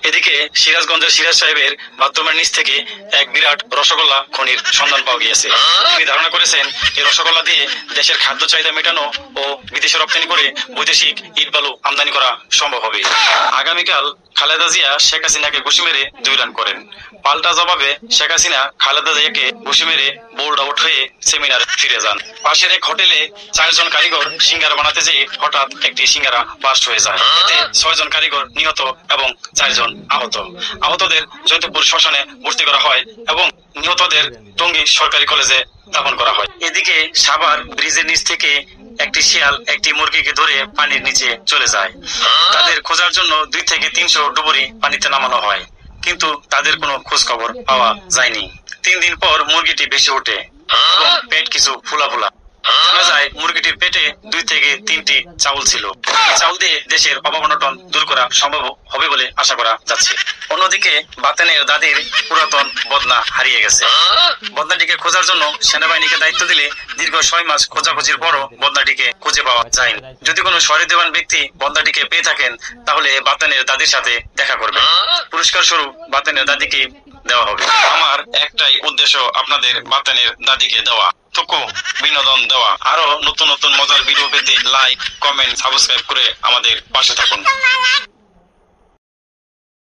এদিকে সিরাজগঞ্জের সিরাজ সাহেবের বাথরুমের নিচ থেকে এক বিরাট রসগোল্লা খনির সন্ধান পাওয়া গিয়েছে। তিনি ধারণা করেছেন এই রসগোল্লা দিয়ে দেশের খাদ্য চাহিদা মেটানো ও বিদেশে রপ্তানি করে বৈদেশিক ইট বালু আমদানি করা সম্ভব হবে। আগামীকাল খালেদা জিয়া শেখ হাসিনাকে ঘুষি মেরে 2 রান করেন। পাল্টা জবাবে শেখ হাসিনা খালেদা জিয়াকে ঘুষি মেরে বোল্ড আউট হয়ে সেমিনার ফিরে যান। পাশের এক হোটেলে 4 জন কারিগর সিঙ্গারা বানাতে যেয়ে হঠাৎ একটি সিঙ্গারা বাস্ট হয়ে যায়। এতে 6 জন কারিগর নিহত এবং 4 জন আহত। আহতদের জয়ন্তপুর শ্মশানে ভর্তি করা হয় এবং নিহতদের টঙ্গী সরকারি কলেজে দাফন করা হয়। এদিকে সাভার ব্রিজের নিচ থেকে একটি শিয়াল একটি মুরগিকে ধরে পানির নিচে চলে যায়। তাদের খোঁজার জন্য 2 থেকে 300 ডুবুরি পানিতে নামানো হয়, কিন্তু তাদের কোনো খোঁজ খবর পাওয়া যায়নি। 3 দিন পর মুরগিটি ভেসে ওঠে এবং পেট কিছু ফুলা ফুলা। জানা যায় মুরগিটির পেটে 2 থেকে 3টি চাউল ছিল। চাউল দিয়ে দেশের অভাব অনটন দূর করা সম্ভব হবে বলে আশা করা যাচ্ছে। অন্যদিকে বাতেনের দাদির পুরাতন বদনা হারিয়ে গেছে। বদনাটিকে খোঁজার জন্য সেনাবাহিনীকে দায়িত্ব দিলে দীর্ঘ 6 মাস খোঁজাখুঁজির পরও বদনাটিকে খুঁজে পাওয়া যায়নি। যদি কোনো সহৃদয়বান ব্যক্তি বদনাটিকে পেয়ে থাকেন তাহলে বাতেনের দাদির সাথে দেখা করবেন। পুরস্কার স্বরূপ বাতেনের দাদিকে দেওয়া হবে। আমার একটাই উদ্দেশ্য, আপনাদের বাতেনের দাদিকে দেওয়া, টুকু বিনোদন দেওয়া। আরো নতুন নতুন মজার ভিডিও পেতে লাইক, কমেন্ট, সাবস্ক্রাইব করে আমাদের পাশে থাকুন।